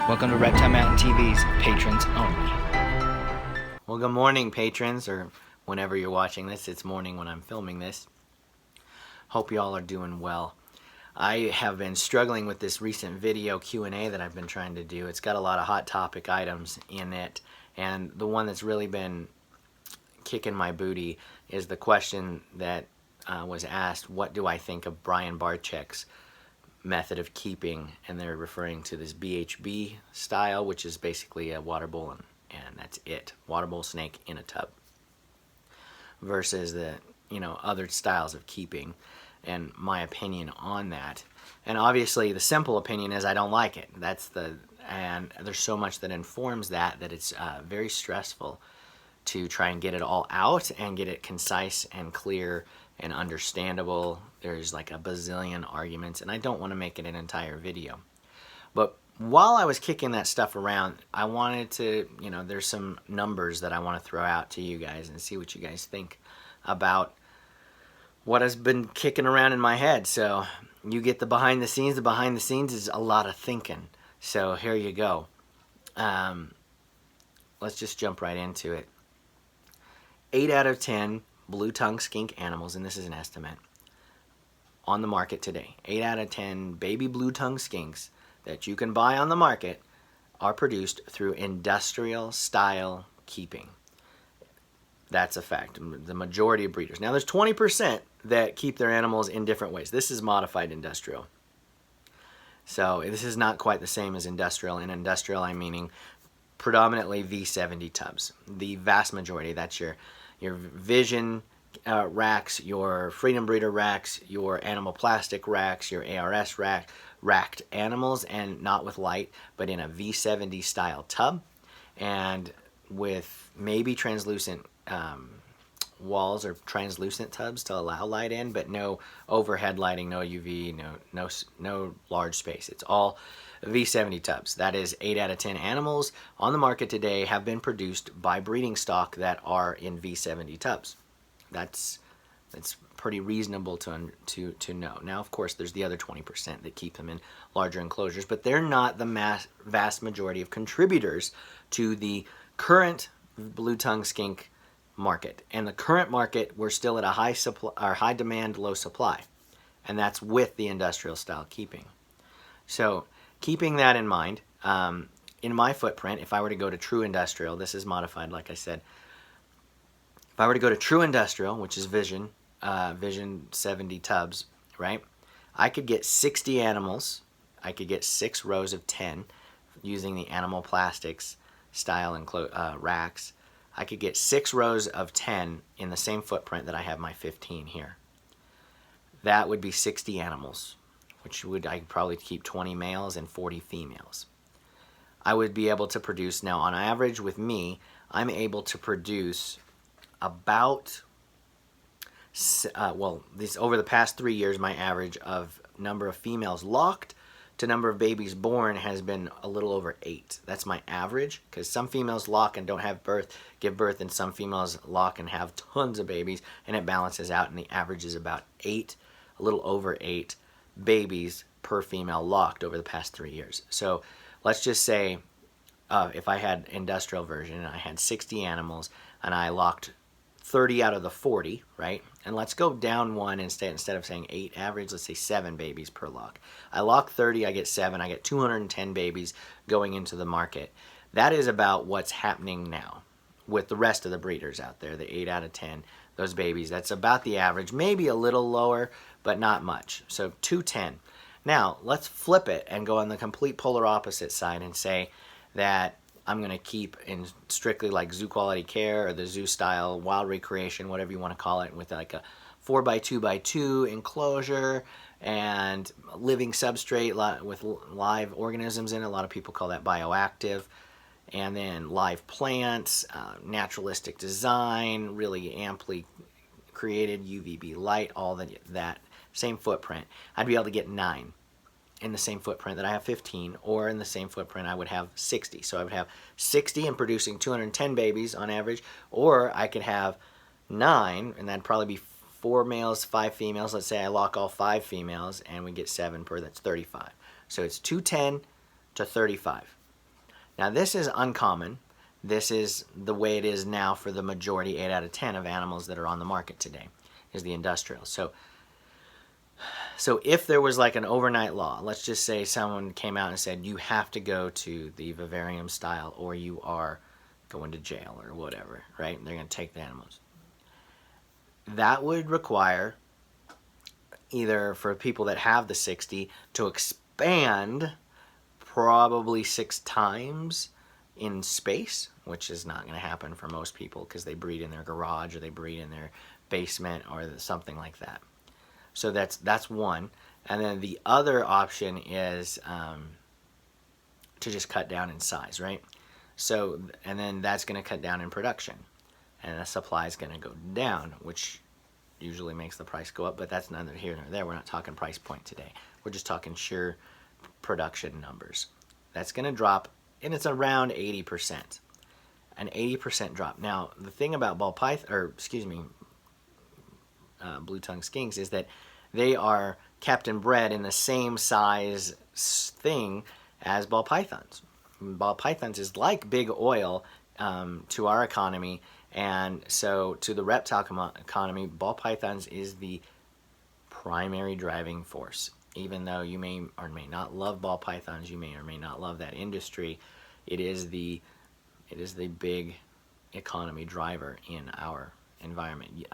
Welcome to Reptile Mountain TV's Patrons Only. Well, good morning, patrons, or whenever you're watching this. It's morning when I'm filming this. Hope you all are doing well. I have been struggling with this recent video Q&A that I've been trying to do. It's got a lot of hot topic items in it, and the one that's really been kicking my booty is the question that was asked, what do I think of Brian Barczyk's method of keeping? And they're referring to this BHB style, which is basically a water bowl and that's it. Water bowl snake in a tub. Versus the other styles of keeping, and my opinion on that. And obviously the simple opinion is I don't like it. And there's so much that informs that it's very stressful to try and get it all out and get it concise and clear and understandable. There's like a bazillion arguments, and I don't want to make it an entire video. But while I was kicking that stuff around, I wanted to, there's some numbers that I want to throw out to you guys and see what you guys think about what has been kicking around in my head. So you get the behind the scenes. The behind the scenes is a lot of thinking. So here you go. Let's just jump right into it. 8 out of 10 blue-tongue skink animals, and this is an estimate, on the market today. 8 out of 10 baby blue-tongue skinks that you can buy on the market are produced through industrial-style keeping. That's a fact. The majority of breeders. Now, there's 20% that keep their animals in different ways. This is modified industrial. So this is not quite the same as industrial. In industrial, I'm meaning predominantly V70 tubs. The vast majority, that's your Vision racks, your Freedom Breeder racks, your Animal Plastic racks, your ARS racked animals, and not with light, but in a V70 style tub, and with maybe translucent walls or translucent tubs to allow light in, but no overhead lighting, no UV, no large space. It's all V70 tubs. That is 8 out of 10 animals on the market today have been produced by breeding stock that are in V70 tubs. That's pretty reasonable to know. Now, of course, there's the other 20% that keep them in larger enclosures, but they're not the vast majority of contributors to the current blue-tongue skink market. And the current market, we're still at a high demand, low supply, and that's with the industrial style keeping. So keeping that in mind, in my footprint, if I were to go to true industrial, this is modified, like I said. If I were to go to true industrial, which is Vision 70 tubs, right? I could get 60 animals. I could get 6 rows of 10 using the Animal Plastics style racks. I could get 6 rows of 10 in the same footprint that I have my 15 here. That would be 60 animals, which I could probably keep 20 males and 40 females. I would be able to produce, now on average with me, I'm able to produce about, over the past 3 years, my average of number of females locked to number of babies born has been a little over 8. That's my average, because some females lock and don't give birth, and some females lock and have tons of babies, and it balances out, and the average is about 8, a little over 8 babies per female locked over the past 3 years. So let's just say if I had industrial version and I had 60 animals and I locked 30 out of the 40, right? And let's go down one instead of saying 8 average, let's say 7 babies per lock. I lock 30, I get 7, I get 210 babies going into the market. That is about what's happening now with the rest of the breeders out there, the 8 out of 10, those babies. That's about the average, maybe a little lower, but not much. So 210. Now, let's flip it and go on the complete polar opposite side and say that I'm going to keep in strictly like zoo quality care or the zoo style wild recreation, whatever you want to call it, with like a 4x2x2 enclosure and living substrate with live organisms in it. A lot of people call that bioactive. And then live plants, naturalistic design, really amply created UVB light, all that same footprint. I'd be able to get 9 in the same footprint that I have 15, or in the same footprint I would have 60. So I would have 60 and producing 210 babies on average, or I could have 9, and that'd probably be 4 males, 5 females. Let's say I lock all 5 females and we get 7 per, that's 35. So it's 210 to 35. Now this is uncommon. This is the way it is now for the majority, 8 out of 10 of animals that are on the market today, is the industrial. So if there was like an overnight law, let's just say someone came out and said, you have to go to the vivarium style or you are going to jail or whatever, right? They're going to take the animals. That would require either for people that have the 60 to expand probably 6 times in space, which is not going to happen for most people because they breed in their garage or they breed in their basement or something like that. So that's one. And then the other option is to just cut down in size, right? So, and then that's going to cut down in production. And the supply is going to go down, which usually makes the price go up, but that's neither here nor there. We're not talking price point today. We're just talking sheer production numbers. That's going to drop, and it's around 80%. An 80% drop. Now, the thing about blue tongue skinks is that they are kept and bred in the same size thing as ball pythons. Ball pythons is like big oil to our economy, and so to the reptile economy, ball pythons is the primary driving force. Even though you may or may not love ball pythons, you may or may not love that industry, it is the big economy driver in our environment.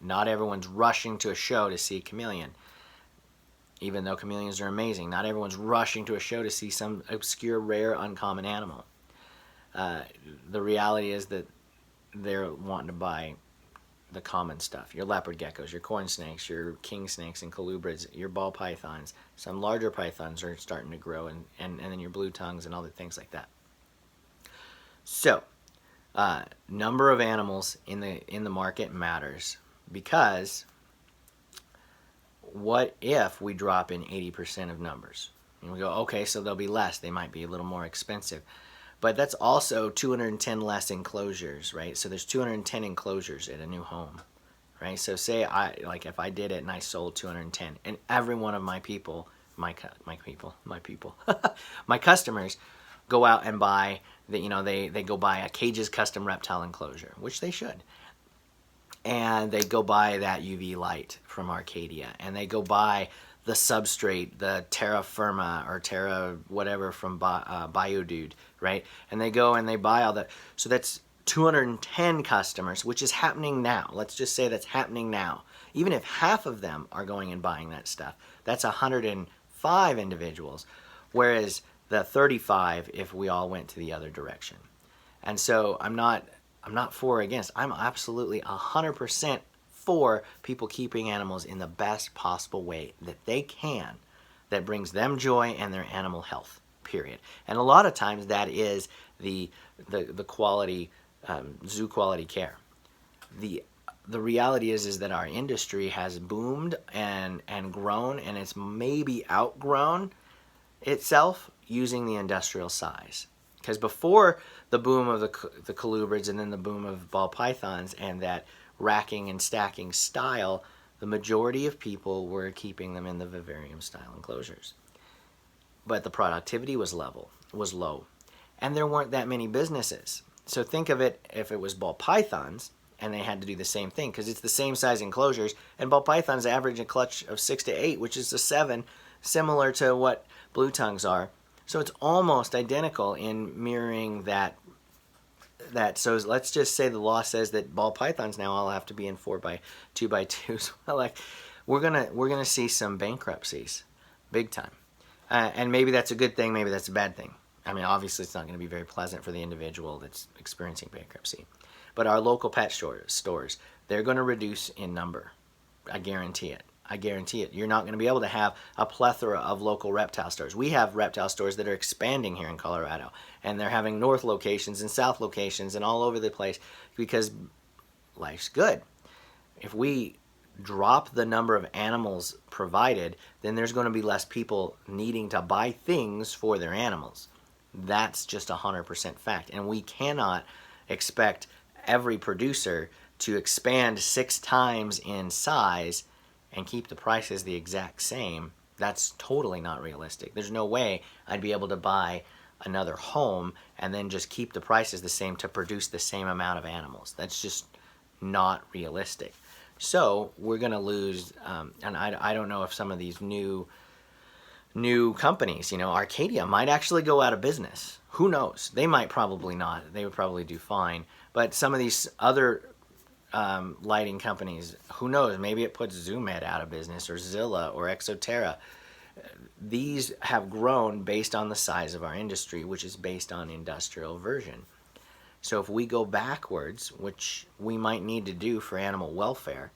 Not everyone's rushing to a show to see a chameleon, even though chameleons are amazing. Not everyone's rushing to a show to see some obscure, rare, uncommon animal. The reality is that they're wanting to buy the common stuff. Your leopard geckos, your corn snakes, your king snakes and colubrids, your ball pythons. Some larger pythons are starting to grow, and then your blue tongues and other things like that. So, number of animals in the market matters, because what if we drop in 80% of numbers? And we go, okay, so they'll be less. They might be a little more expensive. But that's also 210 less enclosures, right? So there's 210 enclosures at a new home, right? So say if I did it and I sold 210, and every one of my people, my customers go out and buy they go buy a Cage's custom reptile enclosure, which they should. And they go buy that UV light from Arcadia, and they go buy the substrate, the Terra Firma or Terra whatever from Biodude, right? And they go and they buy all that. So that's 210 customers, which is happening now. Let's just say that's happening now. Even if half of them are going and buying that stuff, that's 105 individuals, whereas the 35 if we all went to the other direction. And so I'm not for or against. I'm absolutely 100% for people keeping animals in the best possible way that they can, that brings them joy and their animal health, period. And a lot of times that is the quality, zoo quality care. The reality is that our industry has boomed and grown, and it's maybe outgrown itself using the industrial size. Because before the boom of the colubrids and then the boom of ball pythons and that racking and stacking style, the majority of people were keeping them in the vivarium style enclosures. But the productivity was low. And there weren't that many businesses. So think of it, if it was ball pythons and they had to do the same thing, because it's the same size enclosures, and ball pythons average a clutch of 6 to 8, which is a 7, similar to what blue tongues are. So it's almost identical in mirroring that. So let's just say the law says that ball pythons now all have to be in 4x2x2s. Well, like we're gonna see some bankruptcies, big time, and maybe that's a good thing, maybe that's a bad thing. I mean, obviously it's not going to be very pleasant for the individual that's experiencing bankruptcy. But our local pet stores, they're going to reduce in number. I guarantee it. You're not going to be able to have a plethora of local reptile stores. We have reptile stores that are expanding here in Colorado, and they're having north locations and south locations and all over the place because life's good. If we drop the number of animals provided, then there's going to be less people needing to buy things for their animals. That's just 100% fact. And we cannot expect every producer to expand 6 times in size and keep the prices the exact same. That's totally not realistic. There's no way I'd be able to buy another home and then just keep the prices the same to produce the same amount of animals. That's just not realistic. So we're going to lose, and I don't know if some of these new companies, Arcadia might actually go out of business. Who knows? They might probably not. They would probably do fine. But some of these other lighting companies, who knows? Maybe it puts ZoomEd out of business, or Zilla, or Exoterra. These have grown based on the size of our industry, which is based on industrial version. So if we go backwards, which we might need to do for animal welfare,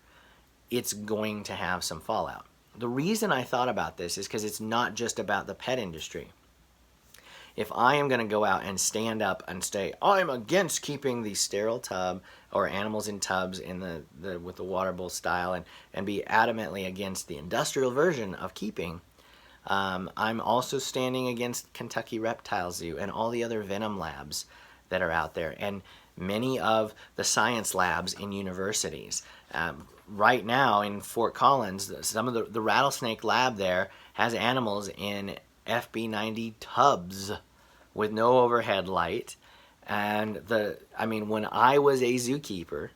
it's going to have some fallout. The reason I thought about this is because it's not just about the pet industry. If I am going to go out and stand up and say, I'm against keeping the sterile tub or animals in tubs in the with the water bowl style, and be adamantly against the industrial version of keeping, I'm also standing against Kentucky Reptile Zoo and all the other venom labs that are out there, and many of the science labs in universities. Right now in Fort Collins, some of the rattlesnake lab there has animals in FB90 tubs with no overhead light. And when I was a zookeeper,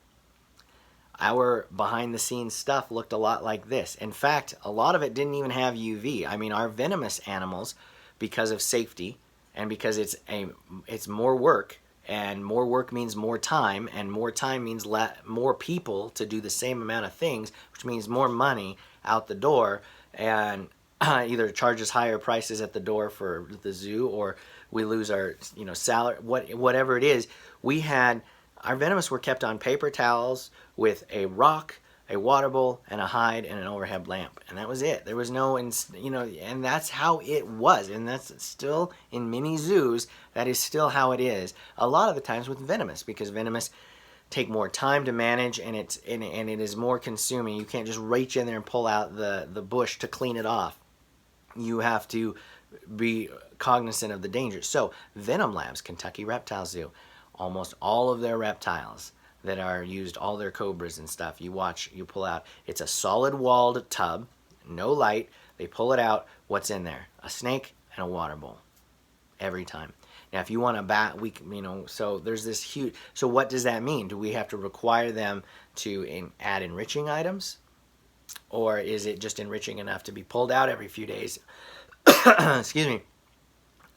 our behind the scenes stuff looked a lot like this. In fact, a lot of it didn't even have UV. Our venomous animals, because of safety and because it's more work, and more work means more time, and more time means more people to do the same amount of things, which means more money out the door, and either charges higher prices at the door for the zoo, or we lose our salary, whatever it is. Our venomous were kept on paper towels with a rock, a water bowl, and a hide, and an overhead lamp, and that was it. There was no, and that's how it was, and that's still in many zoos. That is still how it is. A lot of the times with venomous, because venomous take more time to manage, and it is more consuming. You can't just reach in there and pull out the bush to clean it off. You have to be cognizant of the dangers. So venom labs, Kentucky Reptile Zoo, almost all of their reptiles that are used, all their cobras and stuff, you pull out, it's a solid walled tub, no light. They pull it out. What's in there? A snake and a water bowl every time. Now, if you want a bat, so there's this huge, so what does that mean? Do we have to require them to add enriching items? Or is it just enriching enough to be pulled out every few days, excuse me,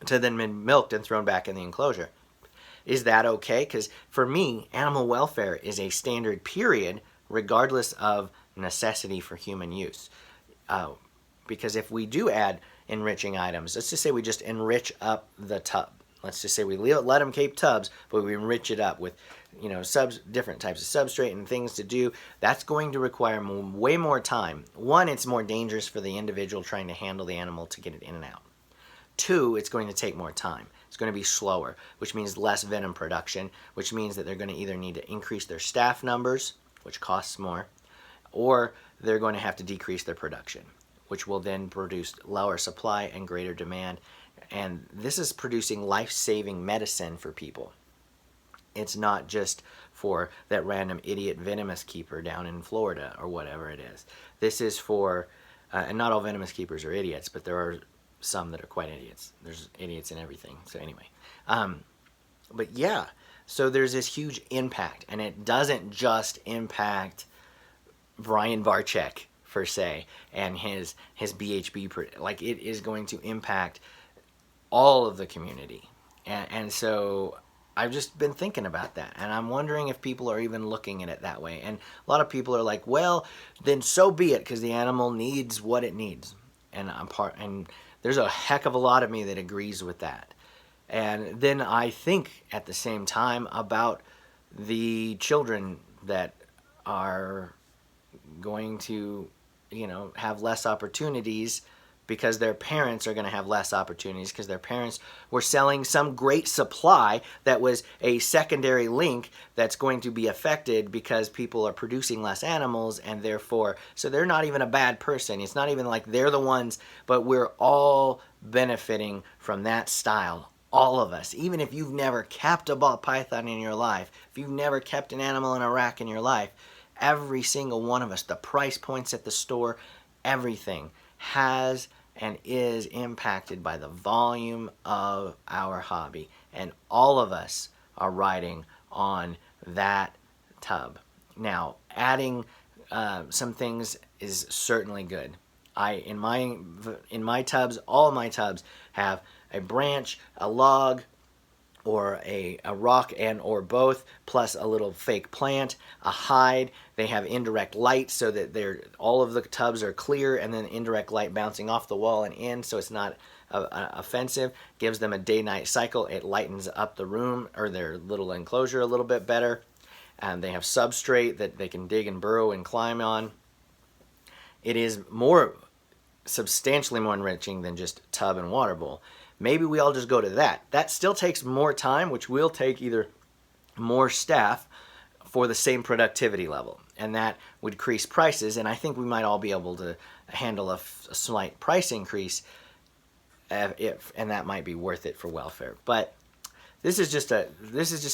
to then be milked and thrown back in the enclosure? Is that okay? Because for me, animal welfare is a standard period, regardless of necessity for human use. Because if we do add enriching items, let's just say we just enrich up the tub. Let's just say we let them keep tubs, but we enrich it up with, different types of substrate and things to do. That's going to require way more time. One, it's more dangerous for the individual trying to handle the animal to get it in and out. Two, it's going to take more time. It's going to be slower, which means less venom production, which means that they're going to either need to increase their staff numbers, which costs more, or they're going to have to decrease their production, which will then produce lower supply and greater demand. And this is producing life-saving medicine for people. It's not just for that random idiot venomous keeper down in Florida or whatever it is. This is for, and not all venomous keepers are idiots, but there are some that are quite idiots. There's idiots in everything. So anyway, but yeah, so there's this huge impact, and it doesn't just impact Brian Barczyk per se and his BHB, like it is going to impact all of the community. And so I've just been thinking about that, and I'm wondering if people are even looking at it that way. And a lot of people are like, well, then so be it, because the animal needs what it needs. And there's a heck of a lot of me that agrees with that. And then I think at the same time about the children that are going to, have less opportunities because their parents are going to have less opportunities because their parents were selling some great supply that was a secondary link that's going to be affected because people are producing less animals, and therefore, so they're not even a bad person. It's not even like they're the ones, but we're all benefiting from that style. All of us. Even if you've never kept a ball python in your life, if you've never kept an animal in a rack in your life, every single one of us, the price points at the store, everything has and is impacted by the volume of our hobby. And all of us are riding on that tub. Now, adding some things is certainly good. In my tubs, all of my tubs have a branch, a log, or a rock and or both, plus a little fake plant, a hide. They have indirect light so that all of the tubs are clear, and then indirect light bouncing off the wall and in, so it's not offensive. Gives them a day-night cycle. It lightens up the room or their little enclosure a little bit better. And they have substrate that they can dig and burrow and climb on. It is substantially more enriching than just tub and water bowl. Maybe we all just go to that. That still takes more time, which will take either more staff for the same productivity level, and that would increase prices. And I think we might all be able to handle a slight price increase, and that might be worth it for welfare. But this is just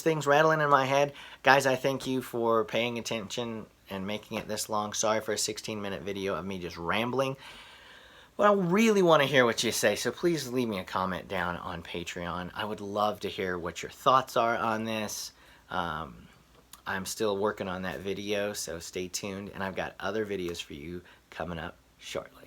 things rattling in my head, guys. I thank you for paying attention and making it this long. Sorry for a 16-minute video of me just rambling. But I really want to hear what you say, so please leave me a comment down on Patreon. I would love to hear what your thoughts are on this. I'm still working on that video, so stay tuned, and I've got other videos for you coming up shortly.